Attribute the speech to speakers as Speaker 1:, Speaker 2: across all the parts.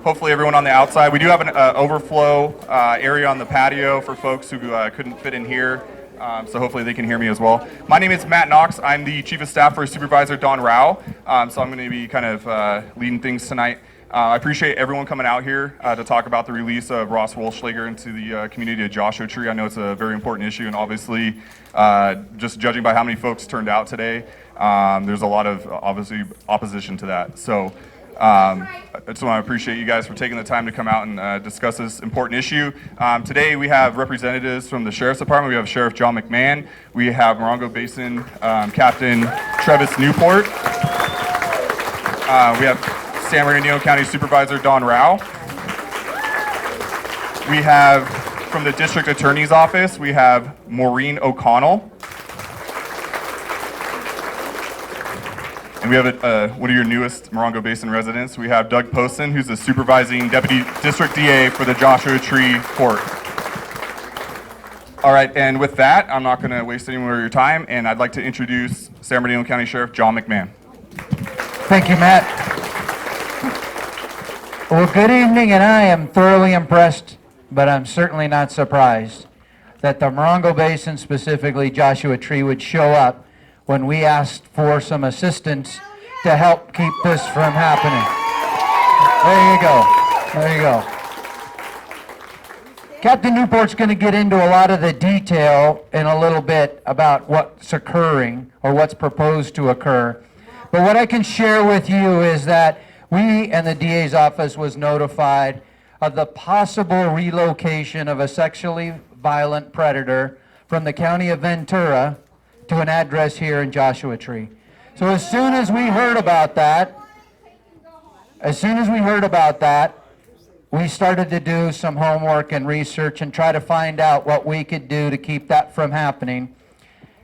Speaker 1: hopefully everyone on the outside. We do have an overflow area on the patio for folks who couldn't fit in here, so hopefully they can hear me as well. My name is Matt Knox. I'm the Chief of Staff for Supervisor Don Rao, so I'm going to be kind of leading things tonight. I appreciate everyone coming out here to talk about the release of Ross Wollschlager into the community of Joshua Tree. I know it's a very important issue, and obviously, just judging by how many folks turned out today, there's a lot of, obviously, opposition to that. So I just want to appreciate you guys for taking the time to come out and discuss this important issue. Today we have representatives from the Sheriff's Department. We have Sheriff John Mcmahon. We have Morongo Basin Captain Travis Newport. We have San Bernardino County Supervisor Don Rao. We have from the District Attorney's Office, we have Maureen O'Connell. And we have one of your newest Morongo Basin residents. We have Doug Poston, who's the supervising Deputy District DA for the Joshua Tree Court. All right, and with that, I'm not going to waste any more of your time, and I'd like to introduce San Bernardino County Sheriff John Mcmahon.
Speaker 2: Thank you, Matt. Well, good evening, and I am thoroughly impressed, but I'm certainly not surprised that the Morongo Basin, specifically Joshua Tree, would show up when we asked for some assistance to help keep this from happening. There you go. There you go. Captain Newport's going to get into a lot of the detail in a little bit about what's occurring or what's proposed to occur. But what I can share with you is that we and the DA's office was notified of the possible relocation of a sexually violent predator from the county of Ventura to an address here in Joshua Tree. So as soon as we heard about that, we started to do some homework and research and try to find out what we could do to keep that from happening.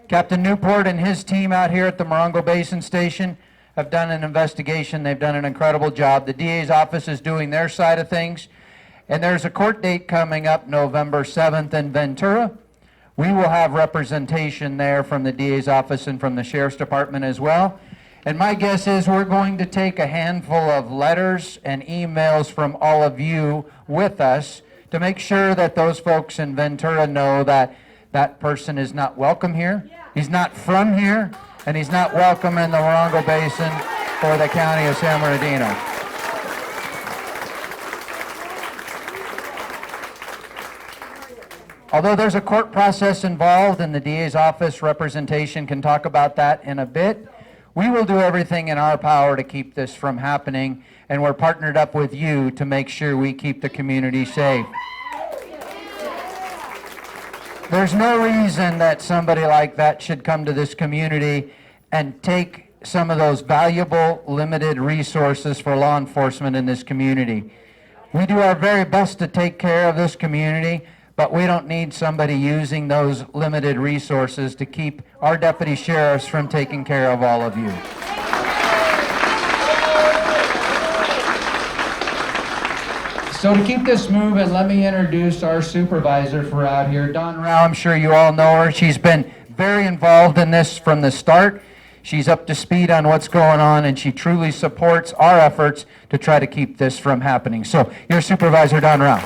Speaker 2: Captain Newport and his team out here at the Morongo Basin Station have done an investigation. They've done an incredible job. The DA's office is doing their side of things. And there's a court date coming up November 7th in Ventura. We will have representation there from the DA's office and from the Sheriff's Department as well. And my guess is we're going to take a handful of letters and emails from all of you with us to make sure that those folks in Ventura know that that person is not welcome here. He's not from here. And he's not welcome in the Morongo Basin or the county of San Bernardino. Although there's a court process involved and the DA's office representation can talk about that in a bit, we will do everything in our power to keep this from happening, and we're partnered up with you to make sure we keep the community safe. There's no reason that somebody like that should come to this community and take some of those valuable, limited resources for law enforcement in this community. We do our very best to take care of this community, but we don't need somebody using those limited resources to keep our deputy sheriffs from taking care of all of you. So to keep this moving, let me introduce our supervisor for out here, Don Rao. I'm sure you all know her. She's been very involved in this from the start. She's up to speed on what's going on, and she truly supports our efforts to try to keep this from happening. So, your supervisor, Don Rao.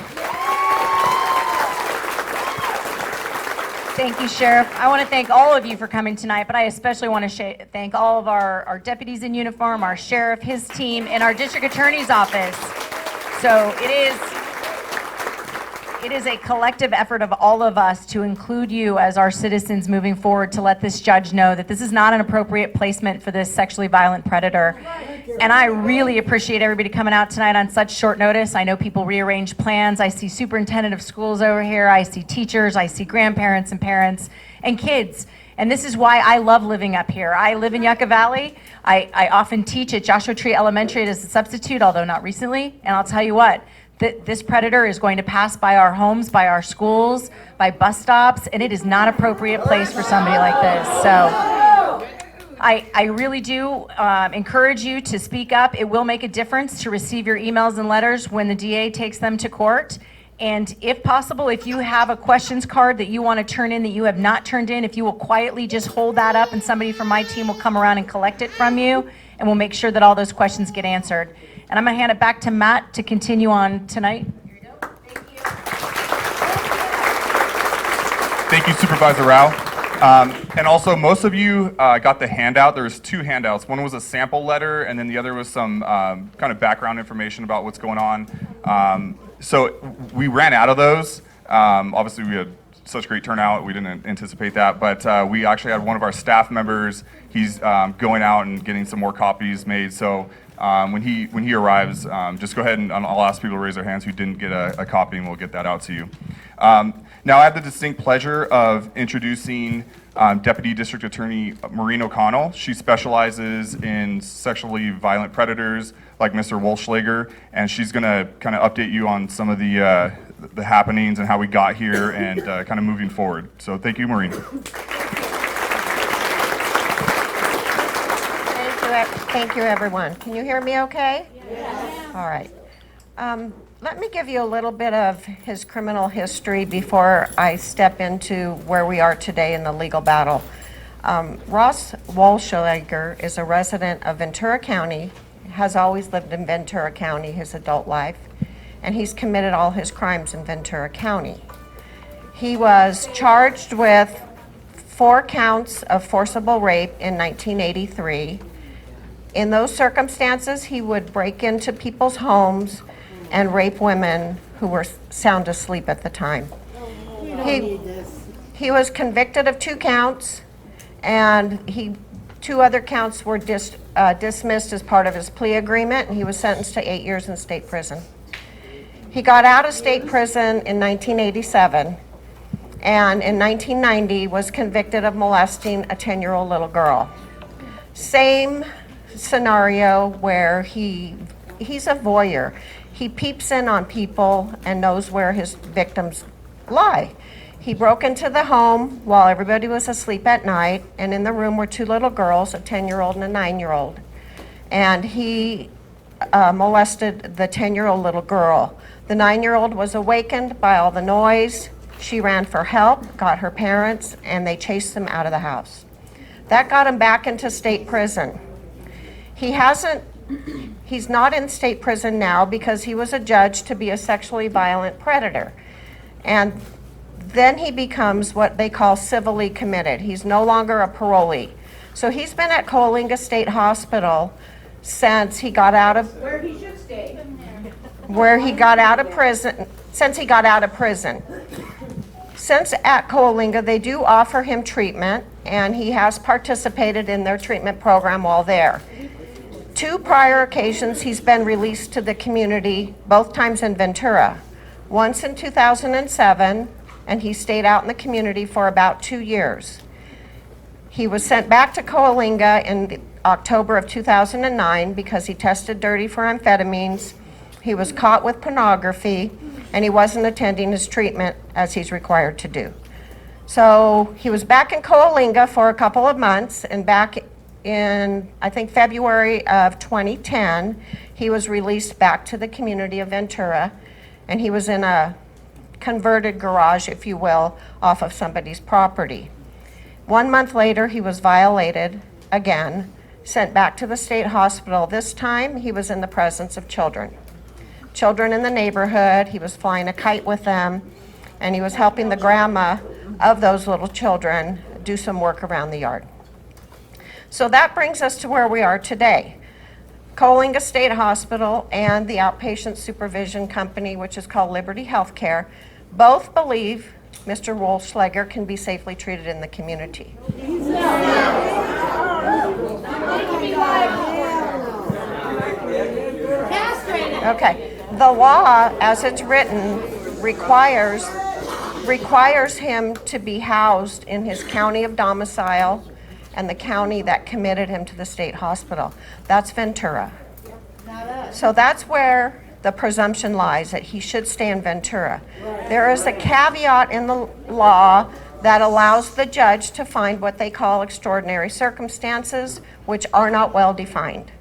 Speaker 3: Thank you, Sheriff. I want to thank all of you for coming tonight, but I especially want to thank all of our deputies in uniform, our sheriff, his team, and our district attorney's office. So it is a collective effort of all of us to include you as our citizens moving forward, to let this judge know that this is not an appropriate placement for this sexually violent predator. And I really appreciate everybody coming out tonight on such short notice. I know people rearrange plans. I see superintendent of schools over here. I see teachers. I see grandparents and parents and kids. And this is why I love living up here. I live in Yucca Valley. I often teach at Joshua Tree Elementary as a substitute, although not recently. And I'll tell you what, this predator is going to pass by our homes, by our schools, by bus stops, and it is not an appropriate place for somebody like this. So I really do encourage you to speak up. It will make a difference to receive your emails and letters when the DA takes them to court. And if possible, if you have a questions card that you want to turn in that you have not turned in, if you will quietly just hold that up and somebody from my team will come around and collect it from you, and we'll make sure that all those questions get answered. And I'm going to hand it back to Matt to continue on tonight. Here you go.
Speaker 1: Thank you, Supervisor Rao. And also, most of you got the handout. There was 2 handouts. One was a sample letter, and then the other was some kind of background information about what's going on. So we ran out of those. Obviously, we had such great turnout, we didn't anticipate that, but we actually had one of our staff members, he's going out and getting some more copies made, so when he arrives, just go ahead and I'll ask people to raise their hands who didn't get a copy, and we'll get that out to you. Now I have the distinct pleasure of introducing Deputy District Attorney Maureen O'Connell. She specializes in sexually violent predators like Mr. Wollschlager, and she's going to kind of update you on some of the happenings and how we got here and kind of moving forward. So thank you, Maureen.
Speaker 4: Thank you, everyone. Can you hear me okay? Yes. All right. Let me give you a little bit of his criminal history before I step into where we are today in the legal battle. Ross Wollschlager is a resident of Ventura County, has always lived in Ventura County his adult life, and he's committed all his crimes in Ventura County. He was charged with 4 counts of forcible rape in 1983. In those circumstances, he would break into people's homes and rape women who were sound asleep at the time. He was convicted of 2 counts, and 2 other counts were dismissed as part of his plea agreement, and he was sentenced to 8 years in state prison. He got out of state prison in 1987, and in 1990 was convicted of molesting a 10-year-old little girl. Same scenario where he's a voyeur. He peeps in on people and knows where his victims lie. He broke into the home while everybody was asleep at night, and in the room were 2 little girls, a 10-year-old and a 9-year-old. And he molested the 10-year-old little girl. The 9-year-old was awakened by all the noise. She ran for help, got her parents, and they chased them out of the house. That got him back into state prison. He's not in state prison now because he was adjudged to be a sexually violent predator. And then he becomes what they call civilly committed. He's no longer a parolee. So he's been at Coalinga State Hospital since he got out of prison. Since at Coalinga, they do offer him treatment, and he has participated in their treatment program while there. 2 prior occasions he's been released to the community, both times in Ventura. Once in 2007, and he stayed out in the community for about 2 years. He was sent back to Coalinga in October of 2009 because he tested dirty for amphetamines. He was caught with pornography, and he wasn't attending his treatment as he's required to do. So he was back in Coalinga for a couple of months, and back in, I think, February of 2010, he was released back to the community of Ventura, and he was in a converted garage, if you will, off of somebody's property. 1 month later, he was violated again, sent back to the state hospital. This time, he was in the presence of children. Children in the neighborhood, he was flying a kite with them, and he was helping the grandma of those little children do some work around the yard. So that brings us to where we are today. Coalinga State Hospital and the outpatient supervision company, which is called Liberty Healthcare, both believe Mr. Wollschlager can be safely treated in the community. Okay, the law, as it's written, requires him to be housed in his county of domicile and the county that committed him to the state hospital. That's Ventura. So that's where the presumption lies, that he should stay in Ventura. There is a caveat in the law that allows the judge to find what they call extraordinary circumstances, which are not well defined.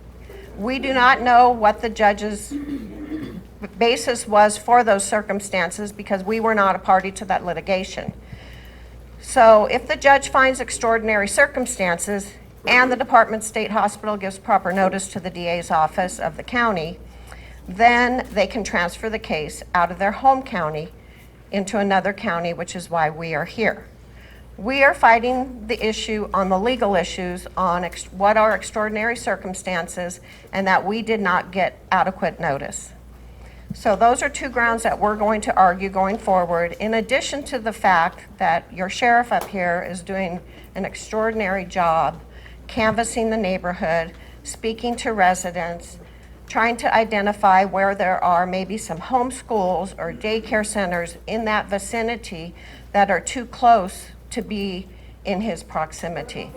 Speaker 4: We do not know what the judge's basis was for those circumstances because we were not a party to that litigation. So if the judge finds extraordinary circumstances and the Department of State Hospital gives proper notice to the DA's office of the county, then they can transfer the case out of their home county into another county, which is why we are here. We are fighting the issue on the legal issues on what are extraordinary circumstances and that we did not get adequate notice. So those are two grounds that we're going to argue going forward, in addition to the fact that your sheriff up here is doing an extraordinary job canvassing the neighborhood, speaking to residents, trying to identify where there are maybe some home schools or daycare centers in that vicinity that are too close to be in his proximity.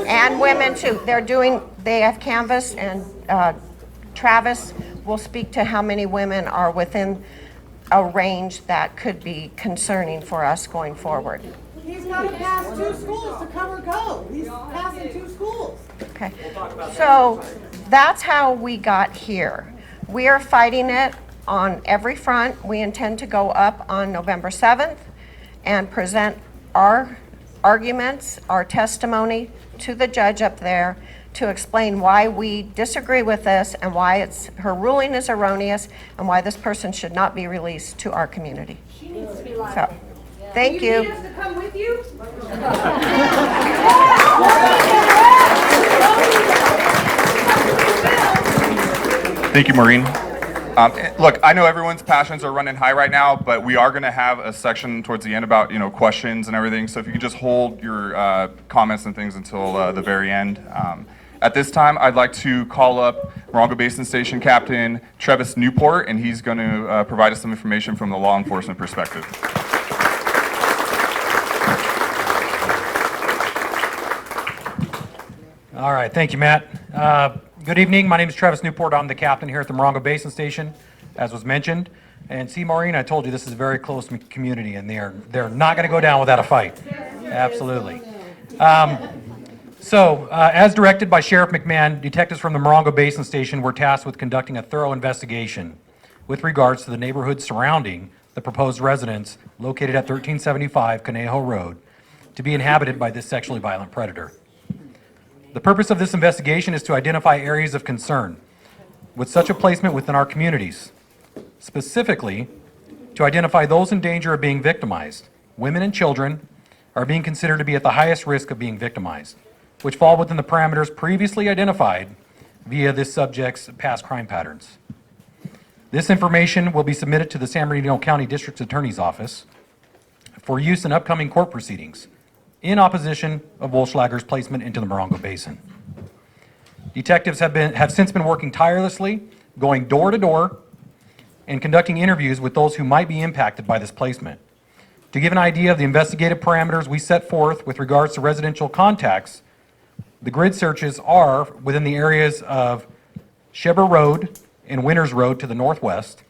Speaker 4: And women too. They have canvassed, and Travis will speak to how many women are within a range that could be concerning for us going forward.
Speaker 5: He's got to pass 2 schools to cover go. He's passing 2 schools.
Speaker 4: Okay, so that's how we got here. We are fighting it on every front. We intend to go up on November 7th and present our arguments, our testimony to the judge up there to explain why we disagree with this and why her ruling is erroneous and why this person should not be released to our community.
Speaker 5: She needs to be locked.
Speaker 4: So, thank you.
Speaker 5: Do you need us to come with you?
Speaker 1: Thank you, Maureen. Look, I know everyone's passions are running high right now, but we are going to have a section towards the end about, questions and everything. So if you could just hold your comments and things until the very end. At this time, I'd like to call up Morongo Basin Station Captain Travis Newport, and he's going to provide us some information from the law enforcement perspective.
Speaker 6: All right, thank you, Matt. Good evening. My name is Travis Newport. I'm the captain here at the Morongo Basin Station, as was mentioned. And see, Maureen, I told you this is a very close community, and they're not going to go down without a fight. Absolutely. As directed by Sheriff McMahon, detectives from the Morongo Basin Station were tasked with conducting a thorough investigation with regards to the neighborhood surrounding the proposed residence located at 1375 Conejo Road to be inhabited by this sexually violent predator. The purpose of this investigation is to identify areas of concern with such a placement within our communities, specifically to identify those in danger of being victimized. Women and children are being considered to be at the highest risk of being victimized, which fall within the parameters previously identified via this subject's past crime patterns. This information will be submitted to the San Bernardino County District Attorney's Office for use in upcoming court proceedings in opposition of Wollschlager's placement into the Morongo Basin. Detectives have since been working tirelessly, going door to door, and conducting interviews with those who might be impacted by this placement. To give an idea of the investigative parameters we set forth with regards to residential contacts, the grid searches are within the areas of Sheber Road and Winters Road to the northwest,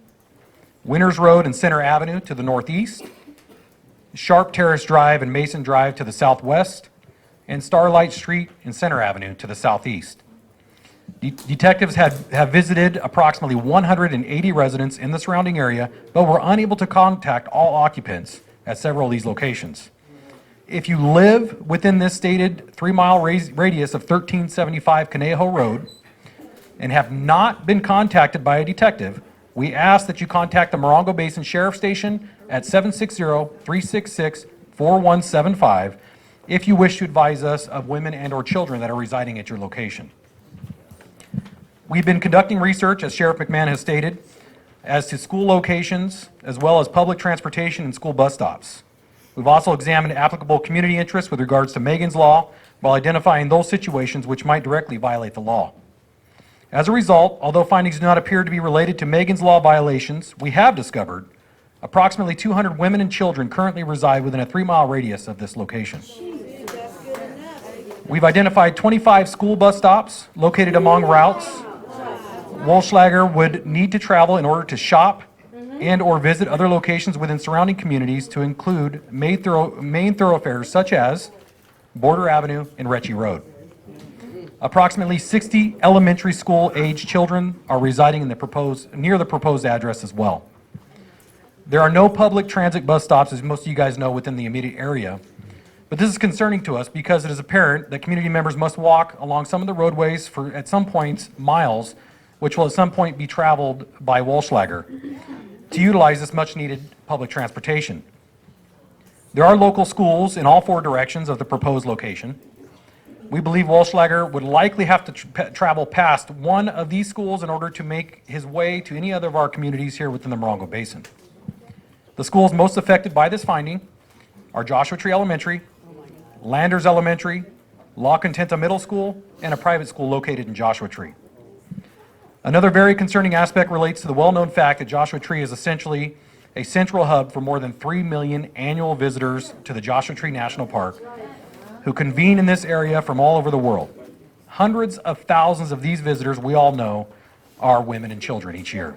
Speaker 6: Winters Road and Center Avenue to the northeast, Sharp Terrace Drive and Mason Drive to the southwest, and Starlight Street and Center Avenue to the southeast. Detectives have visited approximately 180 residents in the surrounding area, but were unable to contact all occupants at several of these locations. If you live within this stated 3-mile radius of 1375 Conejo Road and have not been contacted by a detective, we ask that you contact the Morongo Basin Sheriff Station at 760-366-4175 if you wish to advise us of women and or children that are residing at your location. We've been conducting research, as Sheriff McMahon has stated, as to school locations, as well as public transportation and school bus stops. We've also examined applicable community interests with regards to Megan's Law while identifying those situations which might directly violate the law. As a result, although findings do not appear to be related to Megan's Law violations, we have discovered approximately 200 women and children currently reside within a 3-mile radius of this location. We've identified 25 school bus stops located among routes Wollschlager would need to travel in order to shop and or visit other locations within surrounding communities, to include main thoroughfares such as Border Avenue and Retchie Road. Approximately 60 elementary school age children are residing in near the proposed address as well. There are no public transit bus stops, as most of you guys know, within the immediate area. But this is concerning to us because it is apparent that community members must walk along some of the roadways for, at some points, miles which will at some point be traveled by Wollschlager, to utilize this much-needed public transportation. There are local schools in all 4 directions of the proposed location. We believe Wollschlager would likely have to travel past one of these schools in order to make his way to any other of our communities here within the Morongo Basin. The schools most affected by this finding are Joshua Tree Elementary, Landers Elementary, La Contenta Middle School, and a private school located in Joshua Tree. Another very concerning aspect relates to the well-known fact that Joshua Tree is essentially a central hub for more than 3 million annual visitors to the Joshua Tree National Park who convene in this area from all over the world. Hundreds of thousands of these visitors, we all know, are women and children each year.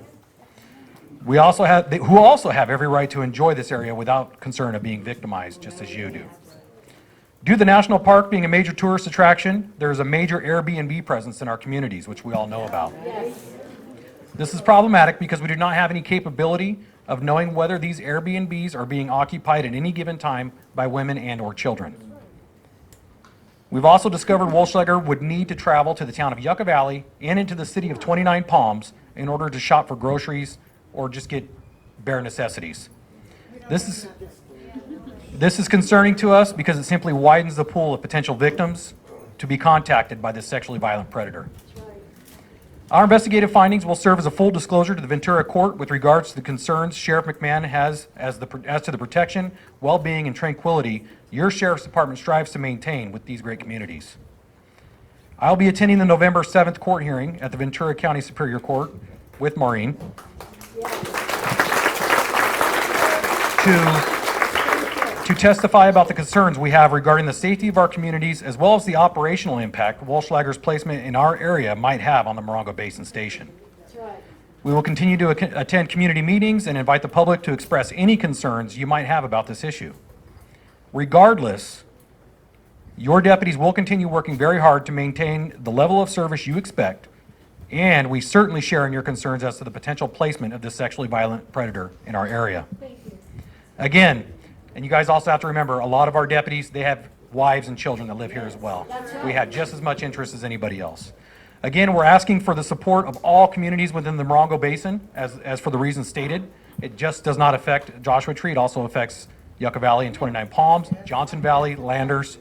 Speaker 6: Who also have every right to enjoy this area without concern of being victimized, just as you do. Due to the national park being a major tourist attraction, there is a major Airbnb presence in our communities, which we all know about. This is problematic because we do not have any capability of knowing whether these Airbnbs are being occupied at any given time by women and or children. We've also discovered Wollschlager would need to travel to the town of Yucca Valley and into the city of 29 Palms in order to shop for groceries or just get bare necessities. This is concerning to us because it simply widens the pool of potential victims to be contacted by this sexually violent predator. Our investigative findings will serve as a full disclosure to the Ventura Court with regards to the concerns Sheriff Mcmahon has as to the protection, well-being, and tranquility your Sheriff's Department strives to maintain with these great communities. I'll be attending the November 7th court hearing at the Ventura County Superior Court with Maureen to testify about the concerns we have regarding the safety of our communities as well as the operational impact Wollschlager's placement in our area might have on the Morongo Basin Station. We will continue to attend community meetings and invite the public to express any concerns you might have about this issue. Regardless, your deputies will continue working very hard to maintain the level of service you expect, and we certainly share in your concerns as to the potential placement of this sexually violent predator in our area. Again, and you guys also have to remember, a lot of our deputies, they have wives and children that live here as well. We have just as much interest as anybody else. Again, we're asking for the support of all communities within the Morongo Basin, as for the reasons stated. It just does not affect Joshua Tree, it also affects Yucca Valley and 29 Palms, Johnson Valley, Landers.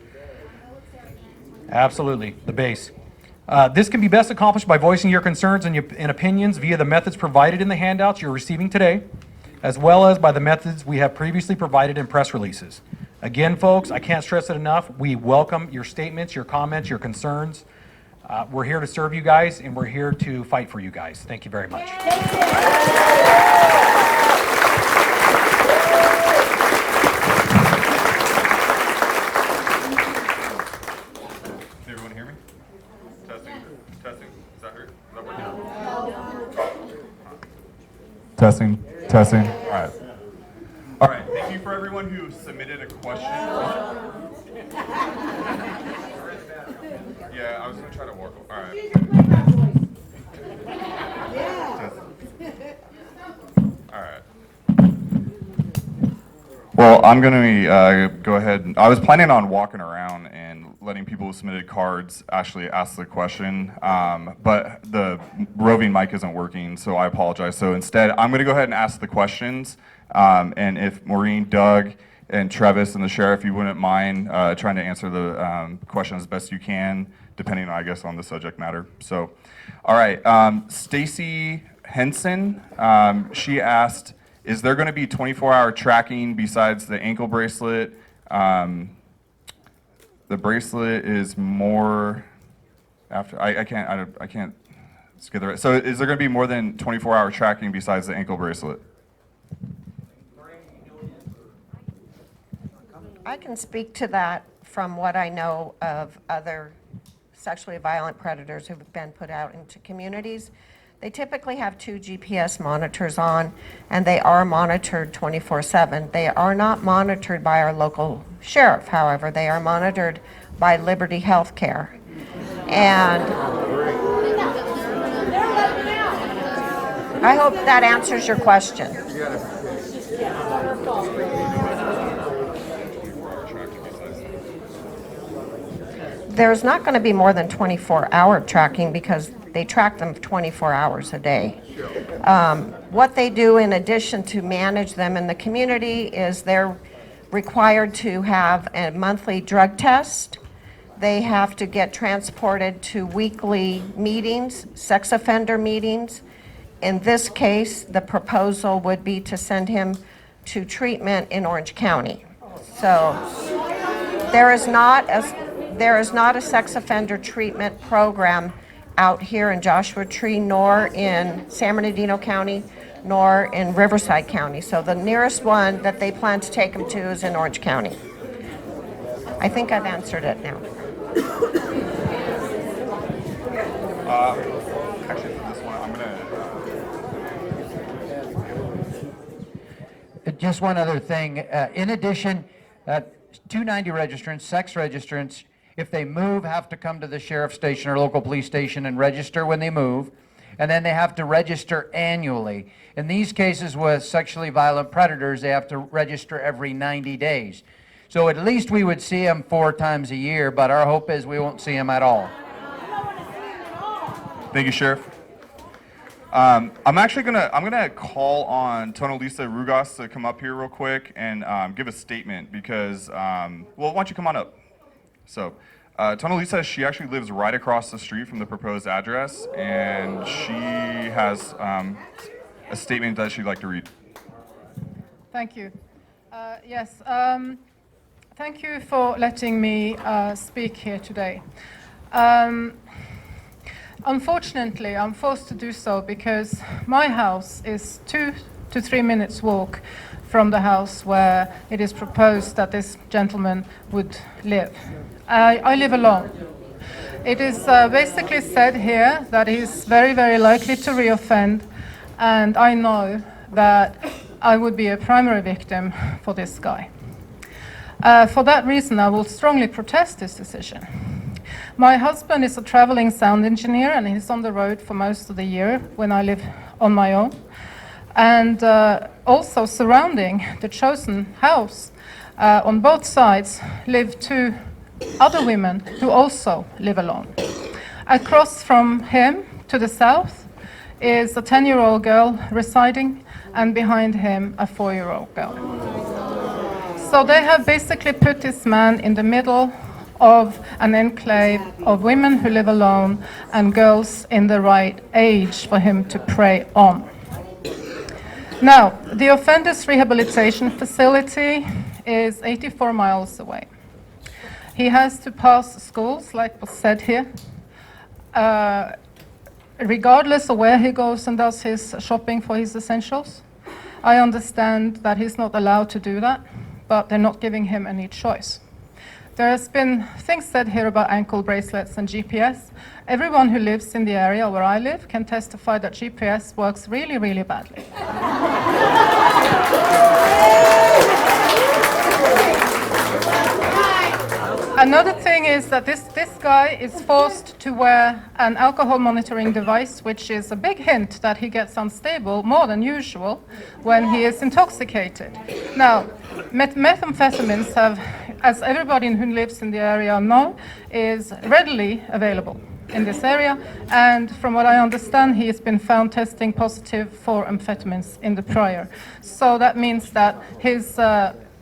Speaker 6: Absolutely, the base. This can be best accomplished by voicing your concerns and opinions via the methods provided in the handouts you're receiving today, as well as by the methods we have previously provided in press releases. Again, folks, I can't stress it enough. We welcome your statements, your comments, your concerns. We're here to serve you guys, and we're here to fight for you guys. Thank you very much.
Speaker 1: Can everyone hear me? Testing. Is that her? Is that working? Testing. All right. Thank you for everyone who submitted a question. Yeah, I was gonna try to work. All right. All right. Well, I'm gonna go ahead. I was planning on walking around and letting people who submitted cards actually ask the question, but the roving mic isn't working, so I apologize. So instead, I'm gonna go ahead and ask the questions, and if Maureen, Doug, and Travis and the sheriff, you wouldn't mind trying to answer the question as best you can, depending, I guess, on the subject matter. So, all right, Stacy Henson, she asked, is there going to be 24-hour tracking besides the ankle bracelet? The bracelet is more after. I can't get the right. So, is there going to be more than 24-hour tracking besides the ankle bracelet?
Speaker 4: I can speak to that from what I know of other sexually violent predators who've been put out into communities. They typically have 2 GPS monitors on, and they are monitored 24/7. They are not monitored by our local sheriff, however. They are monitored by Liberty Healthcare. And I hope that answers your question. There's not going to be more than 24-hour tracking because they track them 24 hours a day. What they do in addition to manage them in the community is they're required to have a monthly drug test. They have to get transported to weekly meetings, sex offender meetings. In this case, the proposal would be to send him to treatment in Orange County. So there is not a sex offender treatment program out here in Joshua Tree, nor in San Bernardino County, nor in Riverside County. So the nearest one that they plan to take him to is in Orange County. I think I've answered it now.
Speaker 1: Actually, for this one, I'm gonna.
Speaker 2: Just one other thing. In addition, 290 registrants, sex registrants, if they move, have to come to the sheriff's station or local police station and register when they move. And then they have to register annually. In these cases with sexually violent predators, they have to register every 90 days. So at least we would see them 4 times a year, but our hope is we won't see them at all.
Speaker 1: Thank you, Sheriff. I'm gonna call on Tonalisa Rugas to come up here real quick and give a statement because, well, why don't you come on up? So, Tonalisa, she actually lives right across the street from the proposed address, and she has a statement that she'd like to read.
Speaker 7: Thank you. Yes, thank you for letting me speak here today. Unfortunately, I'm forced to do so because my house is 2 to 3 minutes walk from the house where it is proposed that this gentleman would live. I live alone. It is basically said here that he's very, very likely to reoffend, and I know that I would be a primary victim for this guy. For that reason, I will strongly protest this decision. My husband is a traveling sound engineer, and he's on the road for most of the year when I live on my own. And also surrounding the chosen house, on both sides, live 2 other women who also live alone. Across from him to the south is a 10-year-old girl residing, and behind him a 4-year-old girl. So they have basically put this man in the middle of an enclave of women who live alone and girls in the right age for him to prey on. Now, the offenders rehabilitation facility is 84 miles away. He has to pass schools, like was said here, regardless of where he goes and does his shopping for his essentials. I understand that he's not allowed to do that, but they're not giving him any choice. There has been things said here about ankle bracelets and GPS. Everyone who lives in the area where I live can testify that GPS works really, really badly. Another thing is that this guy is forced to wear an alcohol monitoring device, which is a big hint that he gets unstable more than usual when he is intoxicated. Now, methamphetamines have, as everybody who lives in the area know, is readily available in this area, and from what I understand, he has been found testing positive for amphetamines in the prior. So that means that his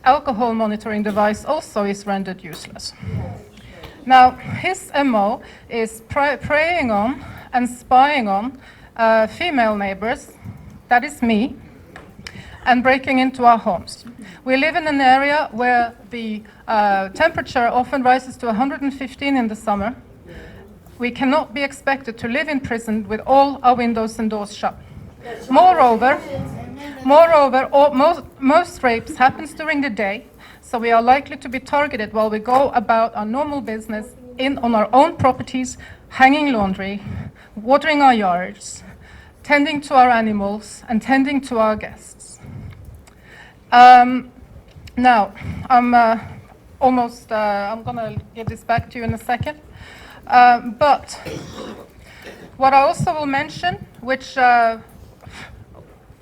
Speaker 7: alcohol monitoring device also is rendered useless. Now, his MO is preying on and spying on female neighbors, that is me, and breaking into our homes. We live in an area where the temperature often rises to 115 in the summer. We cannot be expected to live in prison with all our windows and doors shut. Moreover, most rapes happens during the day, so we are likely to be targeted while we go about our normal business on our own properties, hanging laundry, watering our yards, tending to our animals, and tending to our guests. Now, I'm going to give this back to you in a second. But what I also will mention, which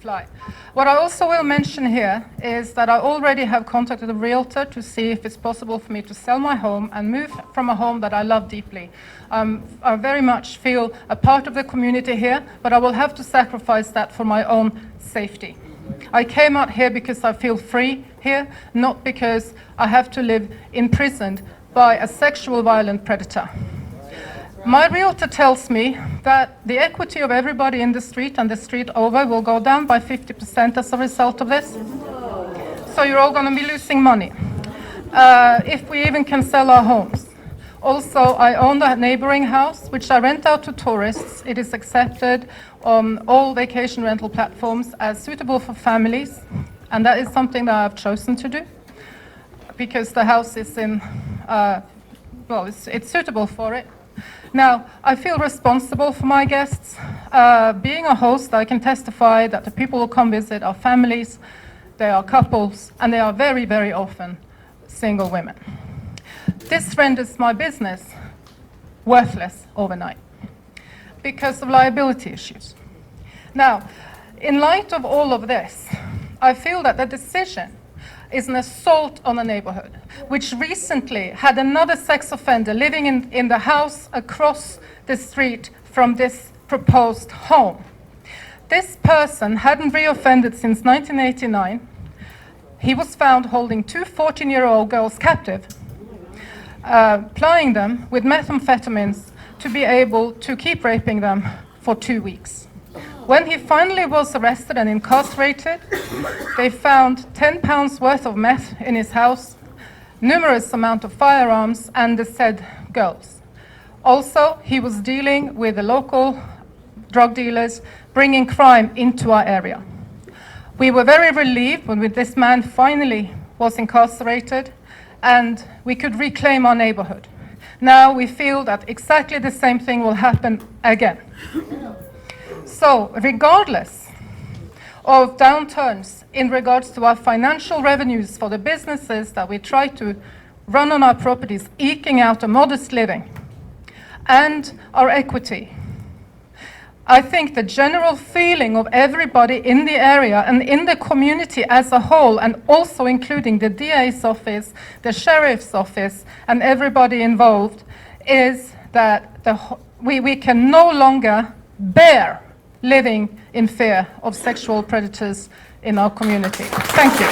Speaker 7: fly. What I also will mention here is that I already have contacted a realtor to see if it's possible for me to sell my home and move from a home that I love deeply. I very much feel a part of the community here, but I will have to sacrifice that for my own safety. I came out here because I feel free here, not because I have to live imprisoned by a sexual violent predator. My realtor tells me that the equity of everybody in the street and the street over will go down by 50% as a result of this. So you're all going to be losing money. If we even can sell our homes. Also, I own the neighboring house, which I rent out to tourists. It is accepted on all vacation rental platforms as suitable for families, and that is something that I've chosen to do because the house is in, it's suitable for it. Now, I feel responsible for my guests. Being a host, I can testify that the people who come visit are families, they are couples, and they are very, very often single women. This renders my business worthless overnight because of liability issues. Now, in light of all of this, I feel that the decision is an assault on a neighborhood, which recently had another sex offender living in the house across the street from this proposed home. This person hadn't reoffended since 1989. He was found holding two 14-year-old girls captive, plying them with methamphetamines to be able to keep raping them for 2 weeks. When he finally was arrested and incarcerated, they found 10 pounds worth of meth in his house, numerous amount of firearms, and the said girls. Also, he was dealing with the local drug dealers, bringing crime into our area. We were very relieved when this man finally was incarcerated and we could reclaim our neighborhood. Now we feel that exactly the same thing will happen again. So, regardless of downturns in regards to our financial revenues for the businesses that we try to run on our properties, eking out a modest living, and our equity, I think the general feeling of everybody in the area and in the community as a whole, and also including the DA's office, the sheriff's office, and everybody involved, is that we can no longer bear living in fear of sexual predators in our community. Thank you.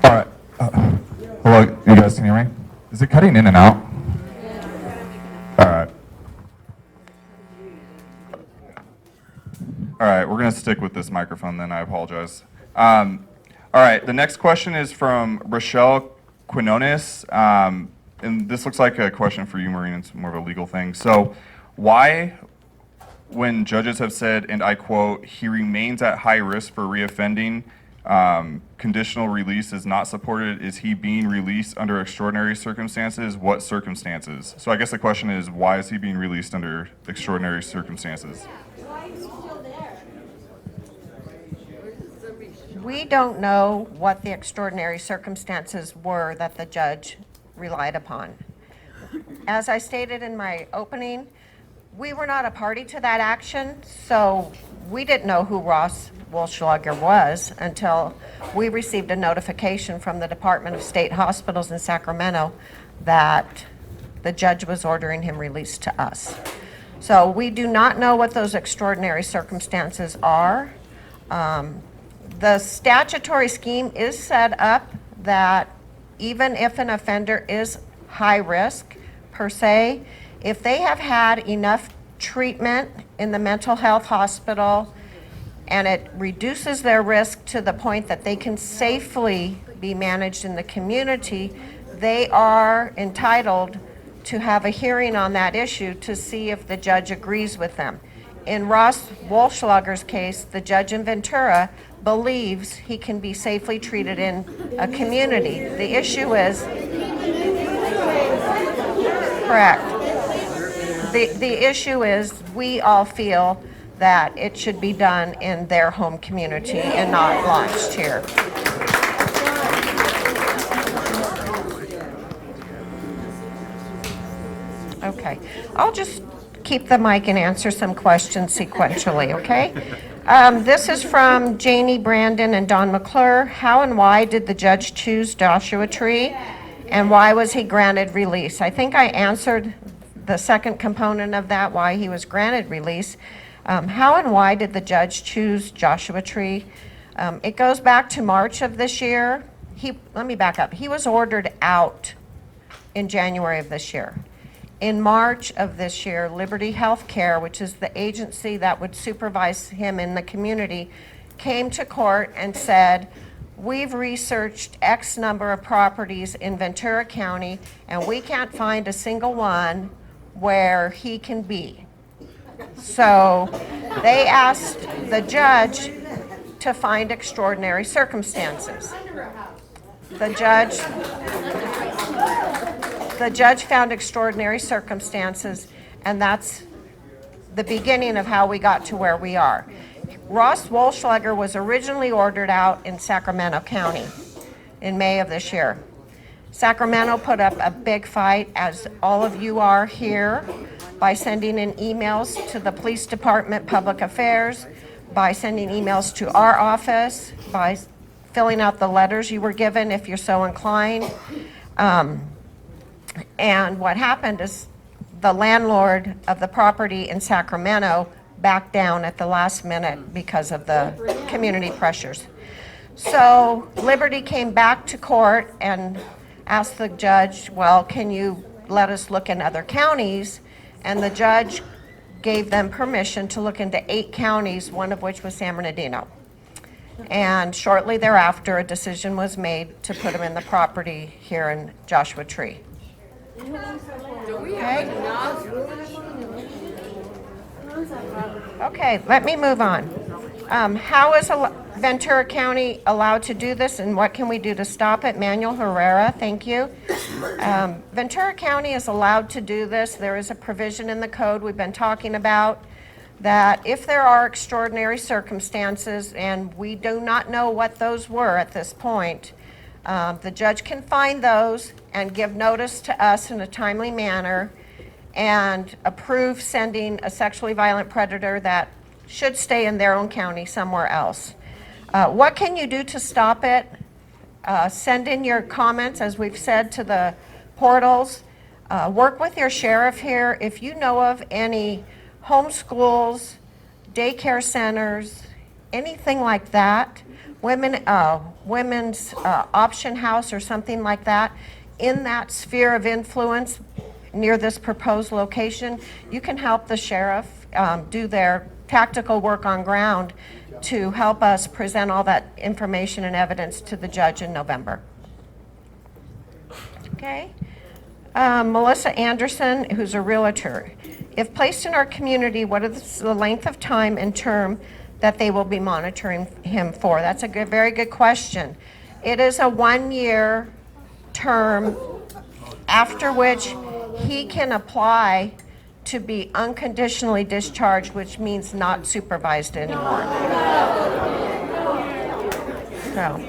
Speaker 1: All right. Hello, you guys can hear me? Is it cutting in and out? All right. All right, we're going to stick with this microphone then. I apologize. All right, the next question is from Rochelle Quinones. And this looks like a question for you, Maureen. It's more of a legal thing. So why, when judges have said, and I quote, he remains at high risk for reoffending, conditional release is not supported, is he being released under extraordinary circumstances? What circumstances? So I guess the question is, why is he being released under extraordinary circumstances?
Speaker 4: We don't know what the extraordinary circumstances were that the judge relied upon. As I stated in my opening, we were not a party to that action, so we didn't know who Ross Wollschlager was until we received a notification from the Department of State Hospitals in Sacramento that the judge was ordering him released to us. So we do not know what those extraordinary circumstances are. The statutory scheme is set up that even if an offender is high risk per se, if they have had enough treatment in the mental health hospital and it reduces their risk to the point that they can safely be managed in the community, they are entitled to have a hearing on that issue to see if the judge agrees with them. In Ross Wollschlager's case, the judge in Ventura believes he can be safely treated in a community. The issue is, correct. The issue is we all feel that it should be done in their home community and not launched here. Okay, I'll just keep the mic and answer some questions sequentially, okay? This is from Janie Brandon and Don McClure. How and why did the judge choose Joshua Tree, and why was he granted release? I think I answered the second component of that, why he was granted release. How and why did the judge choose Joshua Tree? It goes back to March of this year. Let me back up. He was ordered out in January of this year. In March of this year, Liberty Healthcare, which is the agency that would supervise him in the community, came to court and said, we've researched X number of properties in Ventura County, and we can't find a single one where he can be. So they asked the judge to find extraordinary circumstances. The judge found extraordinary circumstances, and that's the beginning of how we got to where we are. Ross Wollschlager was originally ordered out in Sacramento County in May of this year. Sacramento put up a big fight, as all of you are here, by sending in emails to the police department, public affairs, by sending emails to our office, by filling out the letters you were given if you're so inclined. And what happened is the landlord of the property in Sacramento backed down at the last minute because of the community pressures. So Liberty came back to court and asked the judge, well, can you let us look in other counties? And the judge gave them permission to look into 8 counties, one of which was San Bernardino. And shortly thereafter, a decision was made to put him in the property here in Joshua Tree. Okay, let me move on. How is Ventura County allowed to do this, and what can we do to stop it? Manuel Herrera, thank you. Ventura County is allowed to do this. There is a provision in the code we've been talking about that if there are extraordinary circumstances, and we do not know what those were at this point, the judge can find those and give notice to us in a timely manner and approve sending a sexually violent predator that should stay in their own county somewhere else. What can you do to stop it? Send in your comments, as we've said, to the portals. Work with your sheriff here. If you know of any homeschools, daycare centers, anything like that, women's option house or something like that, in that sphere of influence near this proposed location, you can help the sheriff do their tactical work on ground to help us present all that information and evidence to the judge in November. Okay. Melissa Anderson, who's a realtor. If placed in our community, what is the length of time and term that they will be monitoring him for? That's a very good question. It is a 1-year term, after which he can apply to be unconditionally discharged, which means not supervised anymore. So.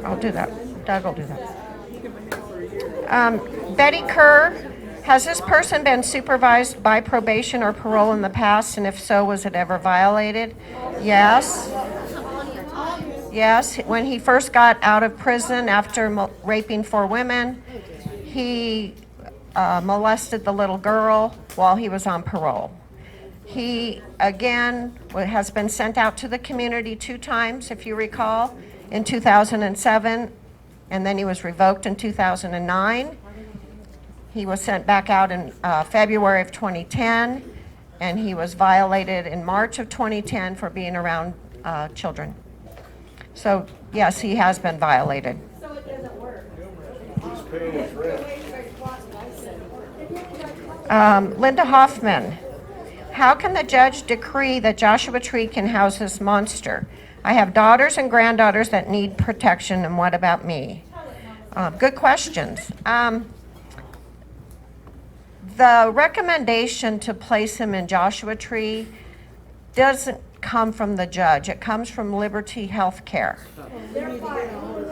Speaker 4: I'll do that. Doug will do that. Betty Kerr, has this person been supervised by probation or parole in the past? And if so, was it ever violated? Yes. Yes. When he first got out of prison after raping 4 women, he molested the little girl while he was on parole. He, again, has been sent out to the community 2 times, if you recall, in 2007, and then he was revoked in 2009. He was sent back out in February of 2010, and he was violated in March of 2010 for being around children. So, yes, he has been violated.
Speaker 5: So it doesn't work.
Speaker 4: Linda Hoffman, how can the judge decree that Joshua Tree can house this monster? I have daughters and granddaughters that need protection, and what about me? Good questions. The recommendation to place him in Joshua Tree doesn't come from the judge. It comes from Liberty Healthcare.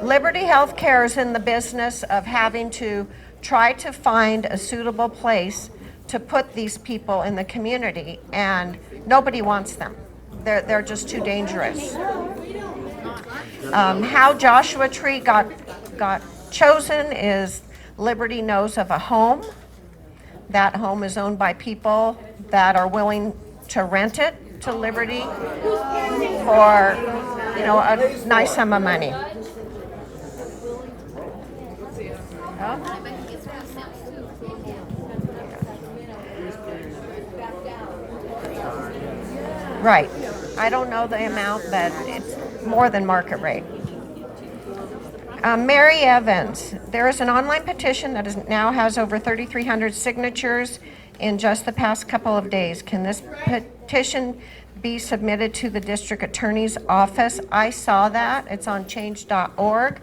Speaker 4: Liberty Healthcare is in the business of having to try to find a suitable place to put these people in the community, and nobody wants them. They're just too dangerous. How Joshua Tree got chosen is Liberty knows of a home. That home is owned by people that are willing to rent it to Liberty for, a nice sum of money. Right. I don't know the amount, but it's more than market rate. Mary Evans, there is an online petition that now has over 3,300 signatures in just the past couple of days. Can this petition be submitted to the district attorney's office? I saw that. It's on change.org.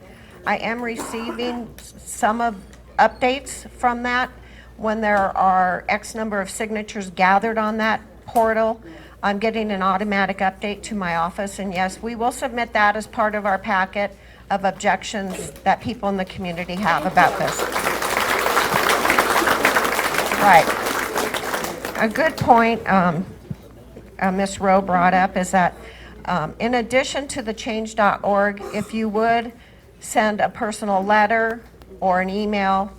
Speaker 4: I am receiving some of updates from that. When there are X number of signatures gathered on that portal, I'm getting an automatic update to my office, and yes, we will submit that as part of our packet of objections that people in the community have about this. Right. A good point Ms. Rowe brought up is that in addition to the change.org, if you would send a personal letter or an email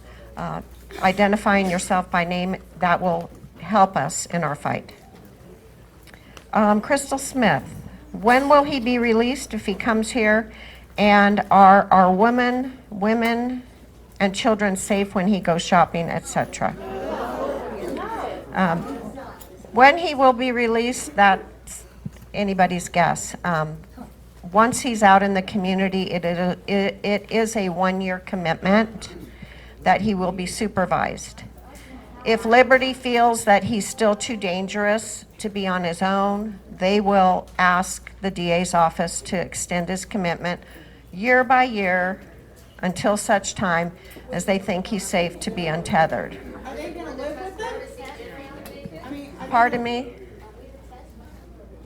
Speaker 4: identifying yourself by name, that will help us in our fight. Crystal Smith, when will he be released if he comes here? And are our women and children safe when he goes shopping, etc.? When he will be released, that's anybody's guess. Once he's out in the community, it is a 1-year commitment that he will be supervised. If Liberty feels that he's still too dangerous to be on his own, they will ask the DA's office to extend his commitment year by year until such time as they think he's safe to be untethered.
Speaker 5: Are they gonna live with them?
Speaker 4: Pardon me?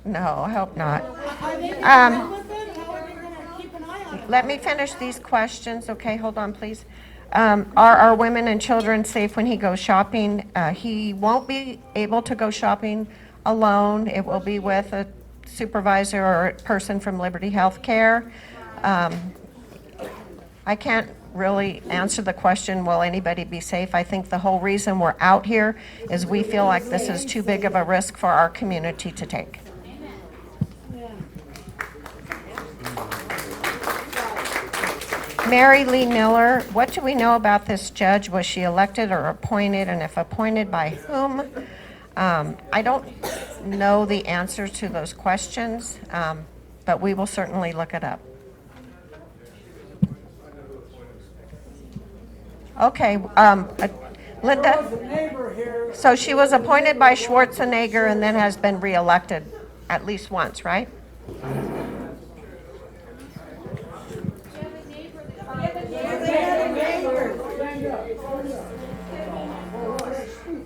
Speaker 4: No, I hope not.
Speaker 5: Are they gonna live with them? How are they gonna keep an eye on them?
Speaker 4: Let me finish these questions. Okay, hold on, please. Are our women and children safe when he goes shopping? He won't be able to go shopping alone. It will be with a supervisor or a person from Liberty Healthcare. I can't really answer the question, will anybody be safe? I think the whole reason we're out here is we feel like this is too big of a risk for our community to take. Mary Lee Miller, what do we know about this judge? Was she elected or appointed, and if appointed, by whom? I don't know the answer to those questions, but we will certainly look it up. Okay, Linda? So she was appointed by Schwarzenegger and then has been reelected at least once, right?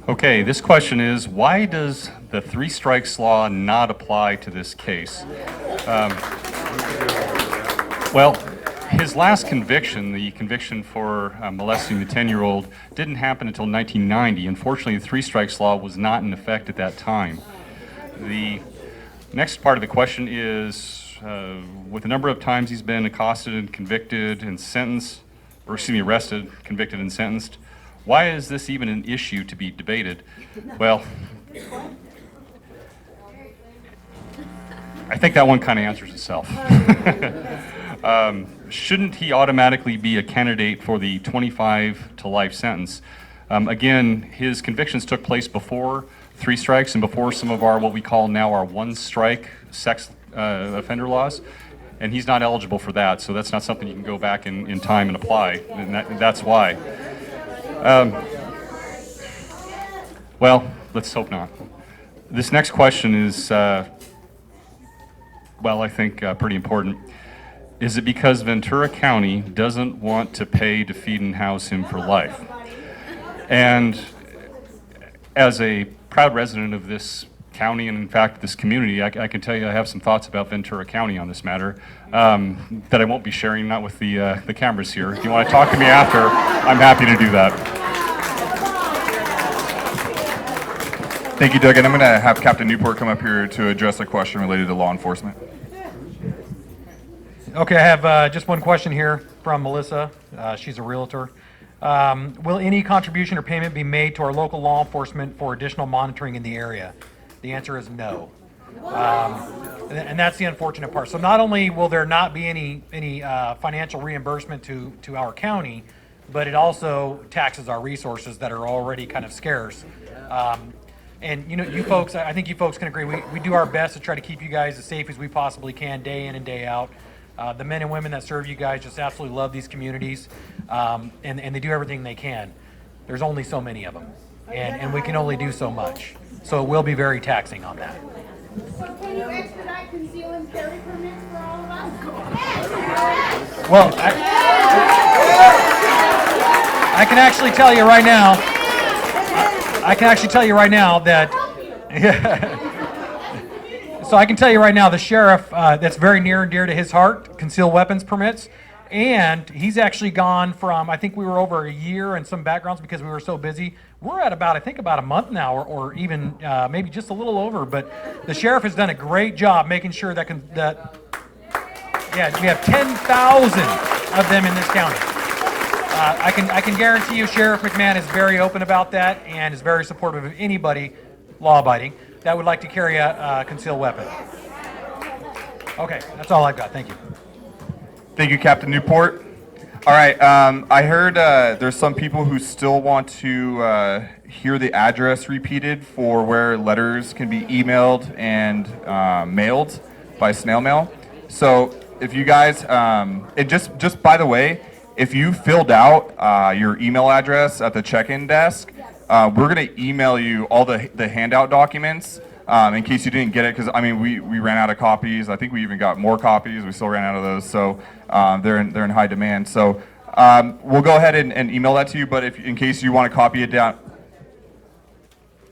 Speaker 1: Okay, this question is, why does the 3 strikes law not apply to this case? Well, his last conviction, the conviction for molesting the 10-year-old, didn't happen until 1990. Unfortunately, the 3 strikes law was not in effect at that time. The next part of the question is, with the number of times he's been accosted and convicted and sentenced, or excuse me, arrested, convicted and sentenced, why is this even an issue to be debated? Well, I think that one kind of answers itself. Shouldn't he automatically be a candidate for the 25 to life sentence? Again, his convictions took place before 3 strikes and before some of our, what we call now our 1-strike sex offender laws, and he's not eligible for that, so that's not something you can go back in time and apply, and that's why. Well, let's hope not. This next question is, well, I think pretty important.
Speaker 8: Is it because Ventura County doesn't want to pay to feed and house him for life? And as a proud resident of this county, and in fact this community, I can tell you I have some thoughts about Ventura County on this matter that I won't be sharing, not with the cameras here. If you want to talk to me after, I'm happy to do that.
Speaker 1: Thank you, Doug. And I'm going to have Captain Newport come up here to address a question related to law enforcement.
Speaker 6: Okay, I have just one question here from Melissa. She's a realtor. Will any contribution or payment be made to our local law enforcement for additional monitoring in the area? The answer is no. And that's the unfortunate part. So not only will there not be any financial reimbursement to our county, but it also taxes our resources that are already kind of scarce. And you folks, I think you folks can agree, we do our best to try to keep you guys as safe as we possibly can, day in and day out. The men and women that serve you guys just absolutely love these communities, and they do everything they can. There's only so many of them, and we can only do so much. So it will be very taxing on that.
Speaker 5: So can you expedite conceal and carry permits for all of us?
Speaker 6: Well, I can actually tell you right now. That. So I can tell you right now, the sheriff, that's very near and dear to his heart, concealed weapons permits. And he's actually gone from, I think we were over a year and some backgrounds because we were so busy. We're at about a month now, or even maybe just a little over. But the sheriff has done a great job making sure that we have 10,000 of them in this county. I can guarantee you Sheriff McMahon is very open about that and is very supportive of anybody law-abiding that would like to carry a concealed weapon. Okay, that's all I've got. Thank you.
Speaker 1: Thank you, Captain Newport. All right, I heard there's some people who still want to hear the address repeated for where letters can be emailed and mailed by snail mail. So if you guys, and just by the way, if you filled out your email address at the check-in desk, we're going to email you all the handout documents in case you didn't get it, because I mean we ran out of copies. I think we even got more copies. We still ran out of those, so they're in high demand. So we'll go ahead and email that to you. But in case you want to copy it down,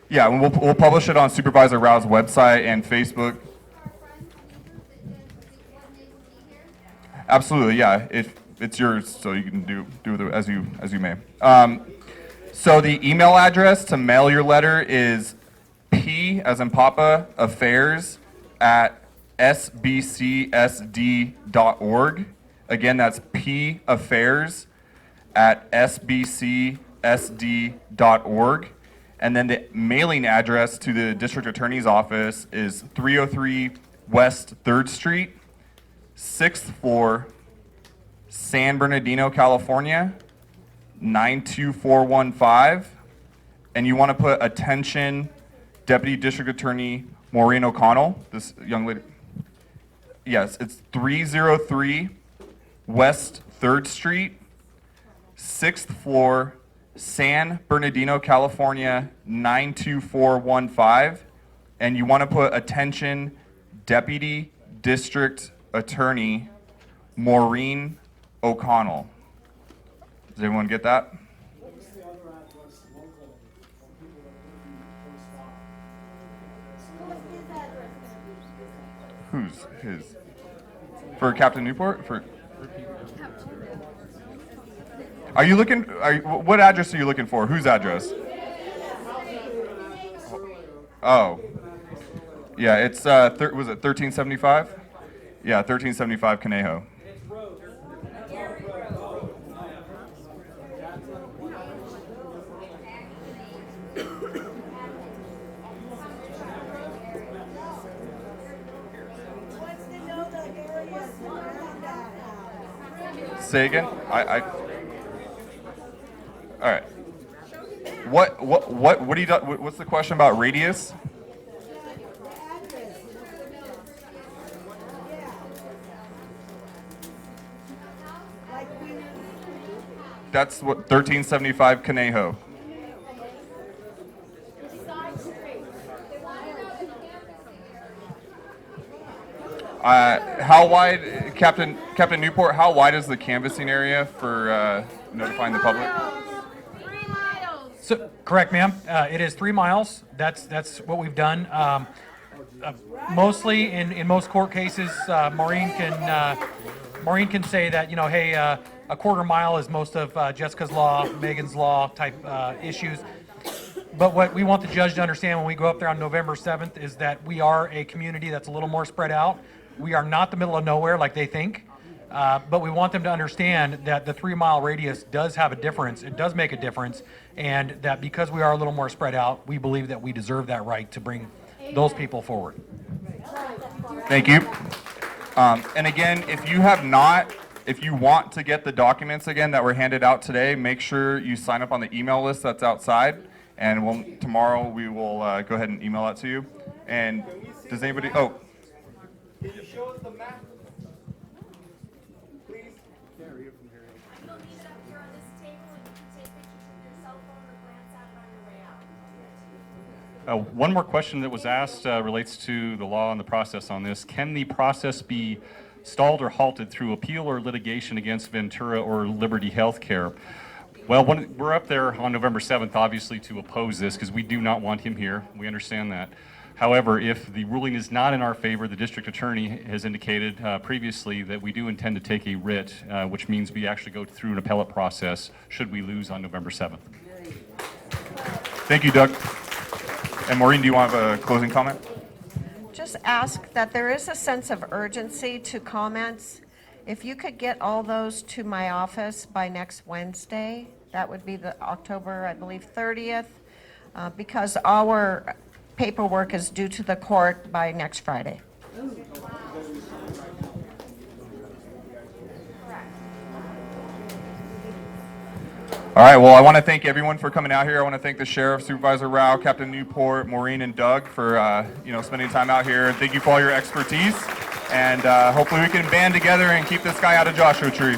Speaker 1: yeah, we'll publish it on Supervisor Rao's website and Facebook. Absolutely, yeah. It's yours, so you can do with it as you may. So the email address to mail your letter is P as in Papa Affairs at sbcsd.org. Again, that's P Affairs at sbcsd.org. And then the mailing address to the District Attorney's Office is 303 West 3rd Street, 6th floor, San Bernardino, California, 92415. And you want to put attention Deputy District Attorney Maureen O'Connell, this young lady. Yes, it's 303 West 3rd Street, 6th floor, San Bernardino, California, 92415. And you want to put attention Deputy District Attorney Maureen O'Connell. Does everyone get that? Who's his? For Captain Newport? Are you looking? What address are you looking for? Whose address? Oh, yeah. It's was it 1375? Yeah, 1375 Conejo. Say again? All right. What do you, what's the question about radius? That's what 1375 Conejo. How wide, Captain Newport, how wide is the canvassing area for notifying the public?
Speaker 6: So, correct, ma'am. It is 3 miles. That's what we've done. Mostly in most court cases, Maureen can say that, hey, a quarter mile is most of Jessica's law, Megan's law type issues. But what we want the judge to understand when we go up there on November 7th is that we are a community that's a little more spread out. We are not the middle of nowhere like they think. But we want them to understand that the 3 mile radius does have a difference. It does make a difference. And that because we are a little more spread out, we believe that we deserve that right to bring those people forward.
Speaker 1: Thank you. And again, if you want to get the documents again that were handed out today, make sure you sign up on the email list that's outside. And tomorrow we will go ahead and email that to you. And does anybody, Can you show us the map? Please.
Speaker 8: One more question that was asked relates to the law and the process on this. Can the process be stalled or halted through appeal or litigation against Ventura or Liberty Healthcare? Well, we're up there on November 7th, obviously, to oppose this because we do not want him here. We understand that. However, if the ruling is not in our favor, the district attorney has indicated previously that we do intend to take a writ, which means we actually go through an appellate process should we lose on November 7th.
Speaker 1: Thank you, Doug. And Maureen, do you want to have a closing comment?
Speaker 4: Just ask that there is a sense of urgency to comments. If you could get all those to my office by next Wednesday, that would be the October, I believe, 30th, because our paperwork is due to the court by next Friday.
Speaker 1: All right, well, I want to thank everyone for coming out here. I want to thank the Sheriff, Supervisor Rao, Captain Newport, Maureen, and Doug for spending time out here. And thank you for all your expertise. And hopefully we can band together and keep this guy out of Joshua Tree.